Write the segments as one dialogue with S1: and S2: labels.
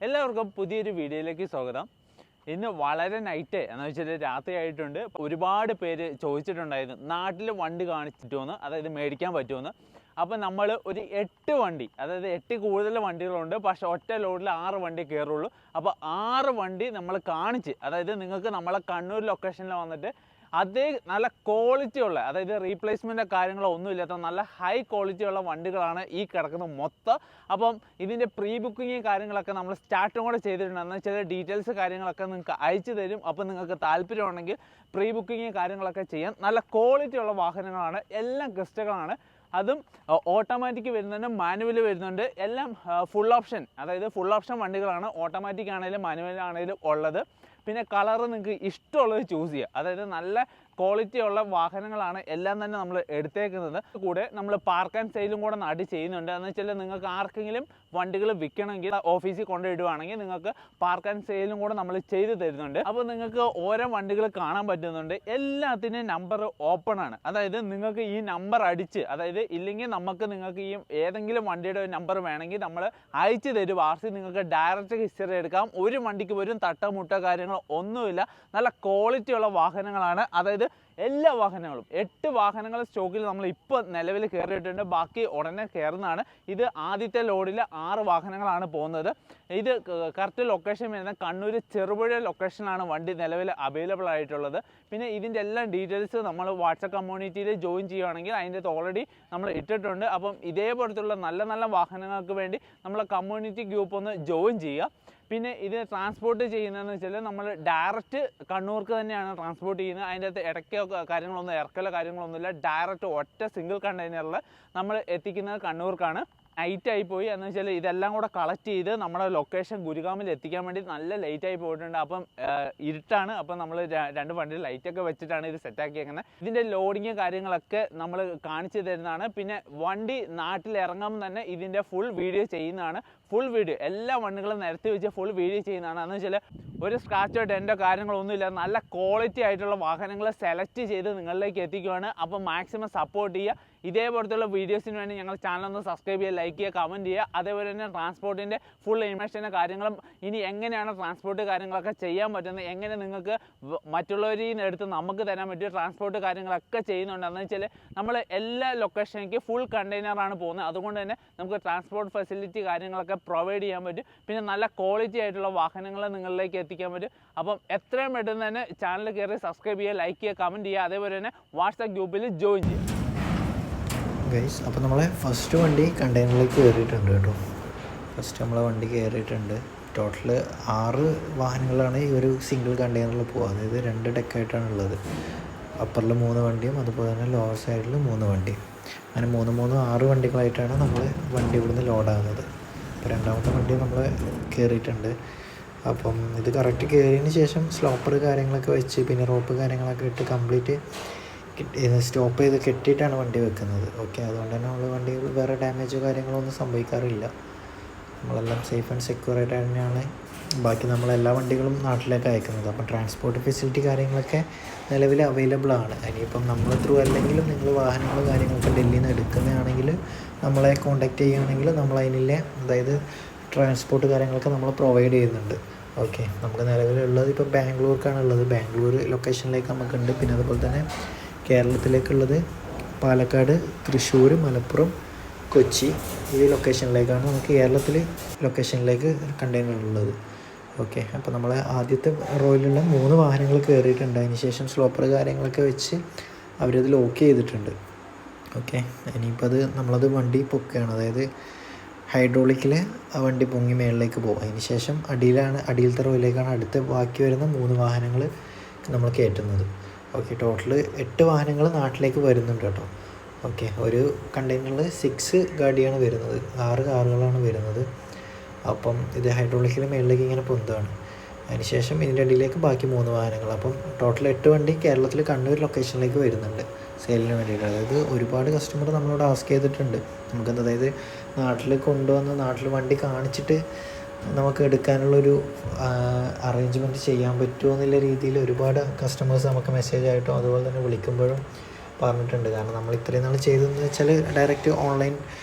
S1: എല്ലാവർക്കും പുതിയൊരു വീഡിയോയിലേക്ക് സ്വാഗതം. ഇന്ന് വളരെ നൈറ്റ് എന്ന് വെച്ചാൽ രാത്രിയായിട്ടുണ്ട്. ഒരുപാട് പേര് ചോദിച്ചിട്ടുണ്ടായിരുന്നു നാട്ടിൽ വണ്ടി കാണിച്ചിട്ടുമെന്ന്, അതായത് മേടിക്കാൻ പറ്റുമെന്ന്. അപ്പോൾ നമ്മൾ ഒരു 8 വണ്ടി, അതായത് 8 കൂടുതൽ വണ്ടികളുണ്ട്, പക്ഷേ ഒറ്റ ലോഡിൽ 6 വണ്ടി കയറുള്ളൂ. അപ്പോൾ 6 വണ്ടി നമ്മൾ കാണിച്ച്, അതായത് നിങ്ങൾക്ക് നമ്മളെ കണ്ണൂർ ലൊക്കേഷനിൽ വന്നിട്ട് അതേ നല്ല ക്വാളിറ്റി ഉള്ള, അതായത് റീപ്ലേസ്മെൻറ്റോ കാര്യങ്ങളോ ഒന്നുമില്ലാത്ത നല്ല ഹൈ ക്വാളിറ്റി ഉള്ള വണ്ടികളാണ് ഈ കിടക്കുന്ന മൊത്തം. അപ്പം ഇതിൻ്റെ പ്രീ ബുക്കിങ് കാര്യങ്ങളൊക്കെ നമ്മൾ സ്റ്റാർട്ടും കൂടെ ചെയ്തിട്ടുണ്ട്. എന്ന് വെച്ചാൽ ഡീറ്റെയിൽസ് കാര്യങ്ങളൊക്കെ നിങ്ങൾക്ക് അയച്ചു തരും. അപ്പോൾ നിങ്ങൾക്ക് താല്പര്യമുണ്ടെങ്കിൽ പ്രീ ബുക്കിങ് കാര്യങ്ങളൊക്കെ ചെയ്യാൻ നല്ല ക്വാളിറ്റി ഉള്ള വാഹനങ്ങളാണ്, എല്ലാം ഗസ്റ്റുകളാണ്. അതും ഓട്ടോമാറ്റിക് വരുന്നുണ്ട്, മാനുവൽ വരുന്നുണ്ട്, എല്ലാം ഫുൾ ഓപ്ഷൻ, അതായത് ഫുൾ ഓപ്ഷൻ വണ്ടികളാണ്. ഓട്ടോമാറ്റിക് ആണെങ്കിലും മാനുവൽ ആണെങ്കിലും ഉള്ളത്. പിന്നെ കളറ് നിങ്ങൾക്ക് ഇഷ്ടമുള്ളത് ചൂസ് ചെയ്യുക. അതായത് നല്ല ക്വാളിറ്റി ഉള്ള വാഹനങ്ങളാണ് എല്ലാം തന്നെ നമ്മൾ എടുത്തേക്കുന്നത്. കൂടെ നമ്മൾ പാർക്ക് ആൻഡ് സെയിലും കൂടെ നാട്ടിൽ ചെയ്യുന്നുണ്ട്. എന്ന് വെച്ചാൽ നിങ്ങൾക്ക് ആർക്കെങ്കിലും വണ്ടികൾ വിൽക്കണമെങ്കിൽ ഓഫീസിൽ കൊണ്ടുപോയിടുവാണെങ്കിൽ നിങ്ങൾക്ക് പാർക്ക് ആൻഡ് സെയിലും കൂടെ നമ്മൾ ചെയ്ത് തരുന്നുണ്ട്. അപ്പോൾ നിങ്ങൾക്ക് ഓരോ വണ്ടികൾ കാണാൻ പറ്റുന്നുണ്ട്. എല്ലാത്തിനും നമ്പർ ഓപ്പൺ ആണ്. അതായത് നിങ്ങൾക്ക് ഈ നമ്പർ അടിച്ച്, അതായത് ഇല്ലെങ്കിൽ നിങ്ങൾക്ക് ഈ ഏതെങ്കിലും വണ്ടിയുടെ ഒരു നമ്പർ വേണമെങ്കിൽ നമ്മൾ അയച്ചു തരും. RC നിങ്ങൾക്ക് ഡയറക്റ്റ് ഹിസ്റ്ററി എടുക്കാം. ഒരു വണ്ടിക്ക് പോലും തട്ടമുട്ട കാര്യങ്ങളോ ഒന്നുമില്ല. നല്ല ക്വാളിറ്റി ഉള്ള വാഹനങ്ങളാണ്. അതായത് എല്ലാ വാഹനങ്ങളും 8 വാഹനങ്ങൾ സ്റ്റോക്കിൽ നമ്മൾ ഇപ്പോൾ നിലവിൽ കയറിയിട്ടുണ്ട്. ബാക്കി ഉടനെ കയറുന്നതാണ്. ഇത് ആദ്യത്തെ ലോഡിൽ 6 വാഹനങ്ങളാണ് പോകുന്നത്. ഇത് കറക്റ്റ് ലൊക്കേഷൻ വരുന്ന കണ്ണൂർ ചെറുപുഴ ലൊക്കേഷനിലാണ് വണ്ടി നിലവിൽ അവൈലബിൾ ആയിട്ടുള്ളത്. പിന്നെ ഇതിൻ്റെ എല്ലാ ഡീറ്റെയിൽസ് നമ്മൾ വാട്സപ്പ് കമ്മ്യൂണിറ്റിയിൽ ജോയിൻ ചെയ്യുകയാണെങ്കിൽ അതിൻ്റെ ഓൾറെഡി നമ്മൾ ഇട്ടിട്ടുണ്ട്. അപ്പം ഇതേപോലത്തുള്ള നല്ല നല്ല വാഹനങ്ങൾക്ക് വേണ്ടി നമ്മളെ കമ്മ്യൂണിറ്റി ഗ്രൂപ്പ് ഒന്ന് ജോയിൻ ചെയ്യുക. പിന്നെ ഇത് ട്രാൻസ്പോർട്ട് ചെയ്യുന്നതെന്ന് വെച്ചാൽ നമ്മൾ ഡയറക്റ്റ് കണ്ണൂർക്ക് തന്നെയാണ് ട്രാൻസ്പോർട്ട് ചെയ്യുന്നത്. അതിൻ്റെ അകത്ത് ഇടയ്ക്കോ കാര്യങ്ങളൊന്നും ഇറക്കലോ കാര്യങ്ങളൊന്നുമില്ല. ഡയറക്റ്റ് ഒറ്റ സിംഗിൾ കണ്ടെയ്നറിൽ നമ്മൾ എത്തിക്കുന്നത് കണ്ണൂർക്കാണ്. നൈറ്റായി പോയി എന്ന് വെച്ചാൽ ഇതെല്ലാം കൂടെ കളക്ട് ചെയ്ത് നമ്മുടെ ലൊക്കേഷൻ ഗുരുഗ്രാമിൽ എത്തിക്കാൻ വേണ്ടി നല്ല ലേറ്റായി പോയിട്ടുണ്ട്. അപ്പം ഇരുട്ടാണ്. അപ്പം നമ്മൾ 2 വണ്ടിയിൽ ലൈറ്റൊക്കെ വെച്ചിട്ടാണ് ഇത് സെറ്റാക്കിയേക്കുന്നത്. ഇതിൻ്റെ ലോഡിങ് കാര്യങ്ങളൊക്കെ നമ്മൾ കാണിച്ചു തരുന്നതാണ്. പിന്നെ വണ്ടി നാട്ടിൽ ഇറങ്ങുമ്പോൾ തന്നെ ഇതിൻ്റെ ഫുൾ വീഡിയോ ചെയ്യുന്നതാണ്. ഫുൾ വീഡിയോ എല്ലാ വണ്ടികളും നിരത്തി വെച്ച് ഫുൾ വീഡിയോ ചെയ്യുന്നതാണ്. എന്ന് വെച്ചാൽ ഒരു സ്ക്രാച്ചോ ഡെൻറ്റോ കാര്യങ്ങളൊന്നുമില്ല. നല്ല ക്വാളിറ്റി ആയിട്ടുള്ള വാഹനങ്ങൾ സെലക്ട് ചെയ്ത് നിങ്ങളിലേക്ക് എത്തിക്കുകയാണ്. അപ്പം മാക്സിമം സപ്പോർട്ട് ചെയ്യുക. ഇതേപോലത്തുള്ള വീഡിയോസിന് വേണ്ടി ഞങ്ങൾ ചാനൽ ഒന്ന് സബ്സ്ക്രൈബ് ചെയ്യുക, ലൈക്ക് ചെയ്യുക, കമൻറ്റ് ചെയ്യുക. അതേപോലെ തന്നെ ട്രാൻസ്പോർട്ടിൻ്റെ ഫുൾ ഇൻഫർമേഷൻ്റെ കാര്യങ്ങളും ഇനി എങ്ങനെയാണ് ട്രാൻസ്പോർട്ട് കാര്യങ്ങളൊക്കെ ചെയ്യാൻ പറ്റുന്നത്, എങ്ങനെ നിങ്ങൾക്ക് മറ്റുള്ളവരിൽ നിന്ന് എടുത്ത് നമുക്ക് തരാൻ പറ്റിയ ട്രാൻസ്പോർട്ട് കാര്യങ്ങളൊക്കെ ചെയ്യുന്നുണ്ട്. എന്ന് വെച്ചാൽ നമ്മൾ എല്ലാ ലൊക്കേഷനിലേക്ക് ഫുൾ കണ്ടെയ്നറാണ് പോകുന്നത്. അതുകൊണ്ട് തന്നെ നമുക്ക് ട്രാൻസ്പോർട്ട് ഫെസിലിറ്റി കാര്യങ്ങളൊക്കെ പ്രൊവൈഡ് ചെയ്യാൻ പറ്റും. പിന്നെ നല്ല ക്വാളിറ്റി ആയിട്ടുള്ള വാഹനങ്ങൾ നിങ്ങളിലേക്ക് എത്തിക്കാൻ പറ്റും. അപ്പം എത്രയും പെട്ടെന്ന് തന്നെ ചാനൽ കയറി സബ്സ്ക്രൈബ് ചെയ്യുക, ലൈക്ക് ചെയ്യുക, കമൻറ്റ് ചെയ്യുക. അതേപോലെ തന്നെ വാട്സാപ്പ് ഗ്രൂപ്പിൽ ജോയിൻ ചെയ്യുക.
S2: ഗൈസ്, അപ്പോൾ നമ്മളെ ഫസ്റ്റ് വണ്ടി കണ്ടെയ്നറിലേക്ക് കയറിയിട്ടുണ്ട് കേട്ടോ. ഫസ്റ്റ് നമ്മളെ വണ്ടി കയറിയിട്ടുണ്ട്. ടോട്ടൽ 6 വാഹനങ്ങളാണ് ഈ ഒരു സിംഗിൾ കണ്ടെയ്നറിൽ പോകുക. അതായത് 2 ഡെക്കായിട്ടാണ് ഉള്ളത്. അപ്പറിൽ 3 വണ്ടിയും അതുപോലെ തന്നെ ലോവർ സൈഡിൽ 3 വണ്ടിയും. അങ്ങനെ 6 വണ്ടികളായിട്ടാണ് നമ്മൾ വണ്ടി ഇവിടുന്ന് ലോഡാകുന്നത്. അപ്പോൾ രണ്ടാമത്തെ വണ്ടി നമ്മൾ കയറിയിട്ടുണ്ട്. അപ്പം ഇത് കറക്റ്റ് കയറിയതിന് ശേഷം സ്ലോപ്പർ കാര്യങ്ങളൊക്കെ വെച്ച് പിന്നെ റോപ്പ് കാര്യങ്ങളൊക്കെ ഇട്ട് കംപ്ലീറ്റ് സ്റ്റോപ്പ് ചെയ്ത് കെട്ടിയിട്ടാണ് വണ്ടി വെക്കുന്നത്. ഓക്കെ, അതുകൊണ്ട് തന്നെ നമ്മൾ വണ്ടികൾ വേറെ ഡാമേജോ കാര്യങ്ങളോ ഒന്നും സംഭവിക്കാറില്ല. നമ്മളെല്ലാം സേഫ് ആൻഡ് സെക്യൂർ ആയിട്ട് തന്നെയാണ് ബാക്കി നമ്മളെല്ലാ വണ്ടികളും നാട്ടിലേക്ക് അയക്കുന്നത്. അപ്പം ട്രാൻസ്പോർട്ട് ഫെസിലിറ്റി കാര്യങ്ങളൊക്കെ നിലവിൽ അവൈലബിൾ ആണ്. ഇനിയിപ്പം നമ്മൾ ത്രൂ അല്ലെങ്കിലും നിങ്ങൾ വാഹനങ്ങൾ കാര്യങ്ങളൊക്കെ ഡൽഹിയിൽ നിന്ന് എടുക്കുന്നതാണെങ്കിൽ നമ്മളെ കോൺടാക്റ്റ് ചെയ്യുകയാണെങ്കിൽ നമ്മൾ അതിനുള്ള അതായത് ട്രാൻസ്പോർട്ട് കാര്യങ്ങളൊക്കെ നമ്മൾ പ്രൊവൈഡ് ചെയ്യുന്നുണ്ട്. ഓക്കെ, നമുക്ക് നിലവിലുള്ളത് ഇപ്പോൾ ബാംഗ്ലൂർക്കാണുള്ളത്. ബാംഗ്ലൂർ ലൊക്കേഷനിലേക്ക് നമുക്കുണ്ട്. പിന്നെ അതുപോലെ തന്നെ കേരളത്തിലേക്കുള്ളത് പാലക്കാട്, തൃശ്ശൂർ, മലപ്പുറം, കൊച്ചി ഈ ലൊക്കേഷനിലേക്കാണ് നമുക്ക് കേരളത്തിൽ ലൊക്കേഷനിലേക്ക് കണ്ടെയ്നർ ഉള്ളത്. ഓക്കെ, അപ്പോൾ നമ്മൾ ആദ്യത്തെ റോയിലുള്ള 3 വാഹനങ്ങൾ കയറിയിട്ടുണ്ട്. അതിന് ശേഷം സ്ലോപ്പർ കാര്യങ്ങളൊക്കെ വെച്ച് അവരത് ലോക്ക് ചെയ്തിട്ടുണ്ട്. ഓക്കെ, ഇനിയിപ്പോൾ നമ്മളത് വണ്ടി പൊക്കുകയാണ്. അതായത് ഹൈഡ്രോളിക്കിൽ ആ വണ്ടി പൊങ്ങി മേളിലേക്ക് പോകും. അതിന് ശേഷം അടിയിലത്തെ റോയിലേക്കാണ് അടുത്ത ബാക്കി വരുന്ന 3 വാഹനങ്ങൾ നമ്മൾ കയറ്റുന്നത്. ഓക്കെ, ടോട്ടൽ 8 വാഹനങ്ങൾ നാട്ടിലേക്ക് വരുന്നുണ്ട് കേട്ടോ. ഓക്കെ, ഒരു കണ്ടെയ്നറിൽ 6 ഗാഡിയാണ് വരുന്നത്, 6 കാറുകളാണ് വരുന്നത്. അപ്പം ഇത് ഹൈഡ്രോളിക്കിൽ മേളിലേക്ക് ഇങ്ങനെ പൊന്തുകയാണ്. അതിനുശേഷം ഇതിൻ്റെ അടിയിലേക്ക് ബാക്കി 3 വാഹനങ്ങൾ. അപ്പം ടോട്ടൽ 8 വണ്ടി കേരളത്തിൽ കണ്ണൂർ ലൊക്കേഷനിലേക്ക് വരുന്നുണ്ട് സെയിലിന് വേണ്ടിയിട്ട്. അതായത് ഒരുപാട് കസ്റ്റമർ നമ്മളോട് ആസ്ക് ചെയ്തിട്ടുണ്ട് നമുക്കെന്താ, അതായത് നാട്ടിൽ കൊണ്ടുവന്ന് നാട്ടിൽ വണ്ടി കാണിച്ചിട്ട് നമുക്ക് എടുക്കാനുള്ളൊരു അറേഞ്ച്മെൻറ്റ് ചെയ്യാൻ പറ്റുമോ എന്നുള്ള രീതിയിൽ ഒരുപാട് കസ്റ്റമേഴ്സ് നമുക്ക് മെസ്സേജായിട്ടും അതുപോലെ തന്നെ വിളിക്കുമ്പോഴും പറഞ്ഞിട്ടുണ്ട്. കാരണം നമ്മൾ ഇത്രയും നാൾ ചെയ്തതെന്ന് വെച്ചാൽ ഡയറക്റ്റ് ഓൺലൈൻ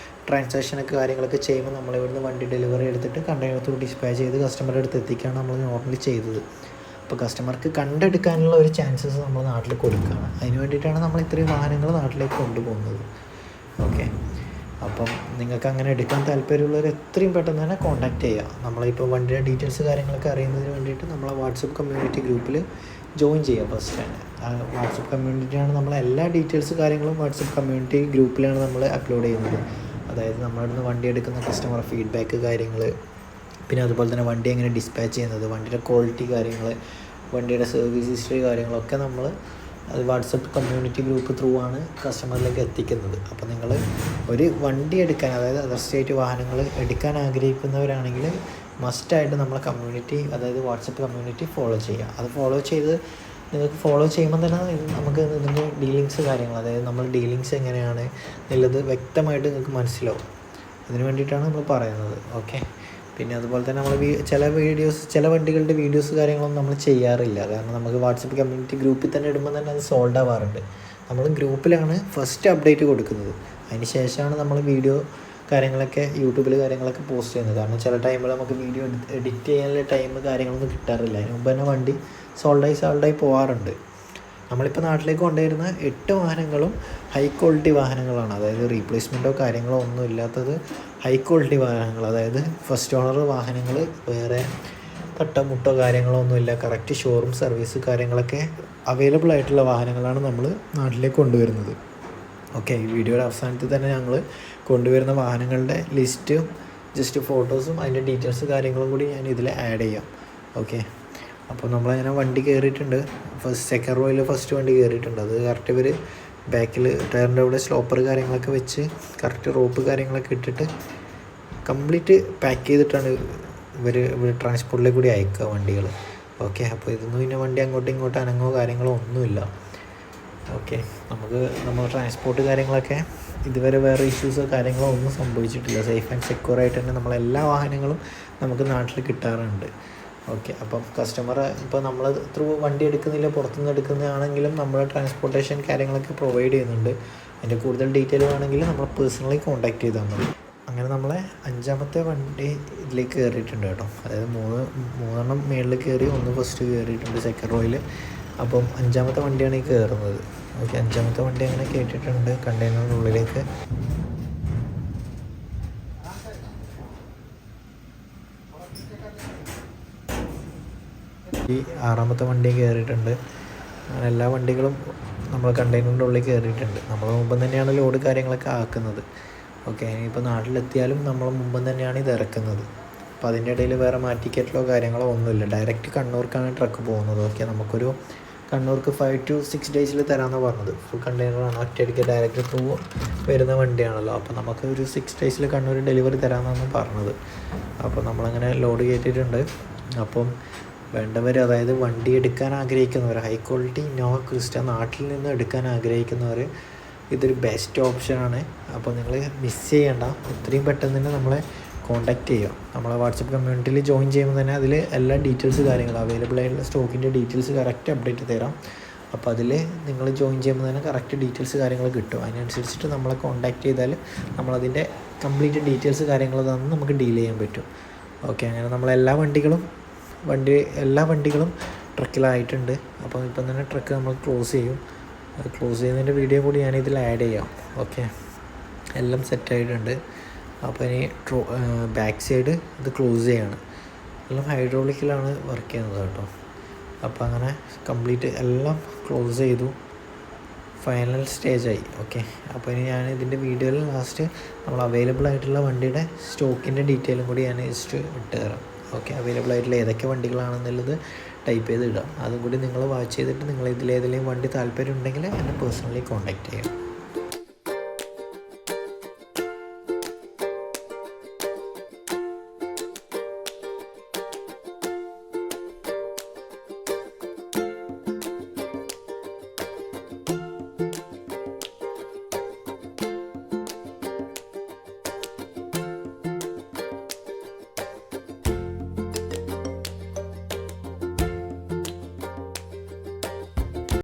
S2: ട്രാൻസാക്ഷനൊക്കെ കാര്യങ്ങളൊക്കെ ചെയ്യുമ്പോൾ നമ്മളിവിടുന്ന് വണ്ടി ഡെലിവറി എടുത്തിട്ട് കണ്ടെയ്നർ ഡിസ്പാച്ച് ചെയ്ത് കസ്റ്റമറുടെ അടുത്ത് എത്തിക്കുകയാണ് നമ്മൾ നോർമലി ചെയ്തത്. അപ്പോൾ കസ്റ്റമർക്ക് കണ്ടെടുക്കാനുള്ള ഒരു ചാൻസസ് നമ്മൾ നാട്ടിൽ കൊടുക്കുകയാണ്. അതിന് വേണ്ടിയിട്ടാണ് നമ്മൾ ഇത്രയും വാഹനങ്ങൾ നാട്ടിലേക്ക് കൊണ്ടുപോകുന്നത്. ഓക്കെ, അപ്പം നിങ്ങൾക്ക് അങ്ങനെ എടുക്കാൻ താല്പര്യമുള്ളവർ എത്രയും പെട്ടെന്ന് തന്നെ കോൺടാക്റ്റ് ചെയ്യുക. നമ്മളിപ്പോൾ വണ്ടിയുടെ ഡീറ്റെയിൽസ് കാര്യങ്ങളൊക്കെ അറിയുന്നതിന് വേണ്ടിയിട്ട് നമ്മളെ വാട്സപ്പ് കമ്മ്യൂണിറ്റി ഗ്രൂപ്പിൽ ജോയിൻ ചെയ്യുക ഫസ്റ്റ് തന്നെ. ആ വാട്സപ്പ് കമ്മ്യൂണിറ്റിയാണ് നമ്മളെല്ലാ ഡീറ്റെയിൽസ് കാര്യങ്ങളും വാട്സപ്പ് കമ്മ്യൂണിറ്റി ഗ്രൂപ്പിലാണ് നമ്മൾ അപ്ലോഡ് ചെയ്യുന്നത്. അതായത് നമ്മളിവിടുന്ന് വണ്ടി എടുക്കുന്ന കസ്റ്റമർ ഫീഡ്ബാക്ക് കാര്യങ്ങൾ, പിന്നെ അതുപോലെ തന്നെ വണ്ടി എങ്ങനെ ഡിസ്പാച്ച് ചെയ്യുന്നത്, വണ്ടിയുടെ ക്വാളിറ്റി കാര്യങ്ങൾ, വണ്ടിയുടെ സർവീസ് ഹിസ്റ്ററി കാര്യങ്ങളൊക്കെ നമ്മൾ അത് വാട്സപ്പ് കമ്മ്യൂണിറ്റി ഗ്രൂപ്പ് ത്രൂ ആണ് കസ്റ്റമറിലേക്ക് എത്തിക്കുന്നത്. അപ്പോൾ നിങ്ങൾ ഒരു വണ്ടി എടുക്കാൻ, അതായത് അതർ സ്റ്റേറ്റ് വാഹനങ്ങൾ എടുക്കാൻ ആഗ്രഹിക്കുന്നവരാണെങ്കിൽ മസ്റ്റായിട്ട് നമ്മളെ കമ്മ്യൂണിറ്റി, അതായത് വാട്സപ്പ് കമ്മ്യൂണിറ്റി ഫോളോ ചെയ്യുക. അത് ഫോളോ ചെയ്ത് നിങ്ങൾക്ക് ഫോളോ ചെയ്യുമ്പോൾ തന്നെ നമുക്ക് ഇതിൻ്റെ ഡീലിങ്സ് കാര്യങ്ങൾ, അതായത് നമ്മൾ ഡീലിങ്സ് എങ്ങനെയാണ് എന്നുള്ളത് വ്യക്തമായിട്ട് നിങ്ങൾക്ക് മനസ്സിലാവും. അതിന് വേണ്ടിയിട്ടാണ് നമ്മൾ പറയുന്നത്. ഓക്കെ, പിന്നെ അതുപോലെ തന്നെ നമ്മൾ ചില വണ്ടികളുടെ വീഡിയോസ് കാര്യങ്ങളൊന്നും നമ്മൾ ചെയ്യാറില്ല. കാരണം നമുക്ക് വാട്സപ്പ് കമ്മ്യൂണിറ്റി ഗ്രൂപ്പിൽ തന്നെ ഇടുമ്പോൾ തന്നെ അത് സോൾഡ് ആവാറുണ്ട്. നമ്മൾ ഗ്രൂപ്പിലാണ് ഫസ്റ്റ് അപ്ഡേറ്റ് കൊടുക്കുന്നത്. അതിന് ശേഷമാണ് നമ്മൾ വീഡിയോ കാര്യങ്ങളൊക്കെ യൂട്യൂബിൽ കാര്യങ്ങളൊക്കെ പോസ്റ്റ് ചെയ്യുന്നത്. കാരണം ചില ടൈമിൽ നമുക്ക് വീഡിയോ എഡിറ്റ് ചെയ്യാനുള്ള ടൈം കാര്യങ്ങളൊന്നും കിട്ടാറില്ല. അതിന് മുമ്പ് തന്നെ വണ്ടി സോൾഡായി പോകാറുണ്ട്. നമ്മളിപ്പോൾ നാട്ടിലേക്ക് കൊണ്ടുവരുന്ന 8 വാഹനങ്ങളും ഹൈ ക്വാളിറ്റി വാഹനങ്ങളാണ്. അതായത് റീപ്ലേസ്മെൻറ്റോ കാര്യങ്ങളോ ഒന്നും ഇല്ലാത്തത് ഹൈ ക്വാളിറ്റി വാഹനങ്ങൾ, അതായത് ഫസ്റ്റ് ഓണർ വാഹനങ്ങൾ, വേറെ തട്ടമുട്ടോ കാര്യങ്ങളോ ഒന്നുമില്ല, കറക്റ്റ് ഷോറൂം സർവീസ് കാര്യങ്ങളൊക്കെ അവൈലബിൾ ആയിട്ടുള്ള വാഹനങ്ങളാണ് നമ്മൾ നാട്ടിലേക്ക് കൊണ്ടുവരുന്നത്. ഓക്കെ, ഈ വീഡിയോയുടെ അവസാനത്തിൽ തന്നെ ഞങ്ങൾ കൊണ്ടുവരുന്ന വാഹനങ്ങളുടെ ലിസ്റ്റും ജസ്റ്റ് ഫോട്ടോസും അതിൻ്റെ ഡീറ്റെയിൽസ് കാര്യങ്ങളും കൂടി ഞാൻ ഇതിൽ ആഡ് ചെയ്യാം. ഓക്കെ, അപ്പോൾ നമ്മളങ്ങനെ വണ്ടി കയറിയിട്ടുണ്ട്. സെക്കൻഡ് റോയിൽ ഫസ്റ്റ് വണ്ടി കയറിയിട്ടുണ്ട്. അത് കറക്റ്റ് ഇവർ ബാക്കിൽ ടയറിൻ്റെ അവിടെ സ്ലോപ്പർ കാര്യങ്ങളൊക്കെ വെച്ച് കറക്റ്റ് റോപ്പ് കാര്യങ്ങളൊക്കെ ഇട്ടിട്ട് കംപ്ലീറ്റ് പാക്ക് ചെയ്തിട്ടാണ് ഇവർ ട്രാൻസ്പോർട്ടിലേക്ക് കൂടി അയക്കുക വണ്ടികൾ. ഓക്കെ, അപ്പോൾ ഇതൊന്നും പിന്നെ വണ്ടി അങ്ങോട്ടും ഇങ്ങോട്ടും അനങ്ങോ കാര്യങ്ങളോ ഒന്നുമില്ല. ഓക്കെ, നമ്മൾ ട്രാൻസ്പോർട്ട് കാര്യങ്ങളൊക്കെ ഇതുവരെ വേറെ ഇഷ്യൂസോ കാര്യങ്ങളോ ഒന്നും സംഭവിച്ചിട്ടില്ല. സേഫ് ആൻഡ് സെക്യൂർ ആയിട്ട് തന്നെ നമ്മളെല്ലാ വാഹനങ്ങളും നമുക്ക് നാട്ടിൽ കിട്ടാറുണ്ട്. ഓക്കെ, അപ്പം കസ്റ്റമർ ഇപ്പോൾ നമ്മൾ ത്രൂ വണ്ടി എടുക്കുന്നില്ല, പുറത്തുനിന്ന് എടുക്കുന്നതാണെങ്കിലും നമ്മൾ ട്രാൻസ്പോർട്ടേഷൻ കാര്യങ്ങളൊക്കെ പ്രൊവൈഡ് ചെയ്യുന്നുണ്ട്. അതിൻ്റെ കൂടുതൽ ഡീറ്റെയിൽ വേണമെങ്കിൽ നമ്മൾ പേഴ്സണലി കോൺടാക്ട് ചെയ്താൽ മതി. അങ്ങനെ നമ്മളെ 5ാമത്തെ വണ്ടി ഇതിലേക്ക് കയറിയിട്ടുണ്ട് കേട്ടോ. അതായത് മൂന്നെണ്ണം മേളിൽ കയറി, 1 ഫസ്റ്റ് കയറിയിട്ടുണ്ട് സെക്കൻഡ് റോയിൽ. അപ്പം 5ാമത്തെ വണ്ടിയാണ് ഈ കയറുന്നത്. ഓക്കെ, 5ാമത്തെ വണ്ടി അങ്ങനെ കയറ്റിയിട്ടുണ്ട് കണ്ടെയ്നറിൻ്റെ ഉള്ളിലേക്ക്. ഈ 6ാമത്തെ വണ്ടി കയറിയിട്ടുണ്ട്. അങ്ങനെ എല്ലാ വണ്ടികളും നമ്മൾ കണ്ടെയ്നറിൻ്റെ ഉള്ളിൽ കയറിയിട്ടുണ്ട്. നമ്മൾ മുമ്പ് തന്നെയാണ് ലോഡ് കാര്യങ്ങളൊക്കെ ആക്കുന്നത്. ഓക്കെ, ഇനിയിപ്പോൾ നാട്ടിലെത്തിയാലും നമ്മൾ മുമ്പ് തന്നെയാണ് ഇത് ഇറക്കുന്നത്. അപ്പോൾ അതിൻ്റെ ഇടയിൽ വേറെ മാറ്റിക്കറ്റലോ കാര്യങ്ങളോ ഒന്നുമില്ല. ഡയറക്റ്റ് കണ്ണൂർക്കാണ് ട്രക്ക് പോകുന്നത്. ഓക്കെ, നമുക്കൊരു കണ്ണൂർക്ക് 5 to 6 ഡേയ്സിൽ തരാമെന്നാണ് പറഞ്ഞത്. ഫുൾ കണ്ടെയ്നറാണ്, ഒറ്റയടിക്ക് ഡയറക്റ്റ് ത്രൂ വരുന്ന വണ്ടിയാണല്ലോ. അപ്പോൾ നമുക്ക് ഒരു 6 ഡേയ്സിൽ കണ്ണൂർ ഡെലിവറി തരാമെന്നാണ് പറഞ്ഞത്. അപ്പോൾ നമ്മളങ്ങനെ ലോഡ് കയറ്റിയിട്ടുണ്ട്. അപ്പം വേണ്ടവർ, അതായത് വണ്ടി എടുക്കാൻ ആഗ്രഹിക്കുന്നവർ, ഹൈ ക്വാളിറ്റി ഇന്നോവ ക്രിസ്റ്റ നാട്ടിൽ നിന്ന് എടുക്കാൻ ആഗ്രഹിക്കുന്നവർ ഇതൊരു ബെസ്റ്റ് ഓപ്ഷനാണ്. അപ്പോൾ നിങ്ങൾ മിസ് ചെയ്യേണ്ട, എത്രയും പെട്ടെന്ന് തന്നെ നമ്മളെ കോൺടാക്റ്റ് ചെയ്യുക. നമ്മളെ വാട്സപ്പ് കമ്മ്യൂണിറ്റിയിൽ ജോയിൻ ചെയ്യുമ്പോൾ തന്നെ അതിൽ എല്ലാ ഡീറ്റെയിൽസ് കാര്യങ്ങളും അവൈലബിൾ ആയിട്ടുള്ള സ്റ്റോക്കിൻ്റെ ഡീറ്റെയിൽസ് കറക്റ്റ് അപ്ഡേറ്റ് തരാം. അപ്പോൾ അതിൽ നിങ്ങൾ ജോയിൻ ചെയ്യുമ്പോൾ തന്നെ കറക്റ്റ് ഡീറ്റെയിൽസ് കാര്യങ്ങൾ കിട്ടും. അതിനനുസരിച്ചിട്ട് നമ്മളെ കോൺടാക്റ്റ് ചെയ്താൽ നമ്മളതിൻ്റെ കംപ്ലീറ്റ് ഡീറ്റെയിൽസ് കാര്യങ്ങൾ തന്ന് നമുക്ക് ഡീൽ ചെയ്യാൻ പറ്റും. ഓക്കെ, അങ്ങനെ നമ്മളെല്ലാ വണ്ടികളും ട്രക്കിലായിട്ടുണ്ട്. അപ്പോൾ ഇപ്പം തന്നെ ട്രക്ക് നമ്മൾ ക്ലോസ് ചെയ്യും. ക്ലോസ് ചെയ്യുന്നതിൻ്റെ വീഡിയോ കൂടി ഞാനിതിൽ ആഡ് ചെയ്യാം. ഓക്കെ, എല്ലാം സെറ്റായിട്ടുണ്ട്. അപ്പോൾ ഇനി ബാക്ക് സൈഡ് ഇത് ക്ലോസ് ചെയ്യാണ്. എല്ലാം ഹൈഡ്രോളിക്കിലാണ് വർക്ക് ചെയ്യുന്നത് കേട്ടോ. അപ്പോൾ അങ്ങനെ കംപ്ലീറ്റ് എല്ലാം ക്ലോസ് ചെയ്തു, ഫൈനൽ സ്റ്റേജായി. ഓക്കെ, അപ്പോൾ ഇനി ഞാൻ ഇതിൻ്റെ വീഡിയോയിൽ ലാസ്റ്റ് നമ്മൾ അവൈലബിൾ ആയിട്ടുള്ള വണ്ടിയുടെ സ്റ്റോക്കിൻ്റെ ഡീറ്റെയിലും കൂടി ഞാൻ ജസ്റ്റ് ഇട്ട് തരാം. ഓക്കെ, അവൈലബിൾ ആയിട്ടുള്ള ഏതൊക്കെ വണ്ടികളാണെന്നുള്ളത് ടൈപ്പ് ചെയ്ത് ഇടാം. അതും കൂടി നിങ്ങൾ വാച്ച് ചെയ്തിട്ട് നിങ്ങൾ ഇതിലേതെങ്കിലും വണ്ടി താല്പര്യം ഉണ്ടെങ്കിൽ എന്നെ പേഴ്സണലി കോൺടാക്റ്റ് ചെയ്യാം.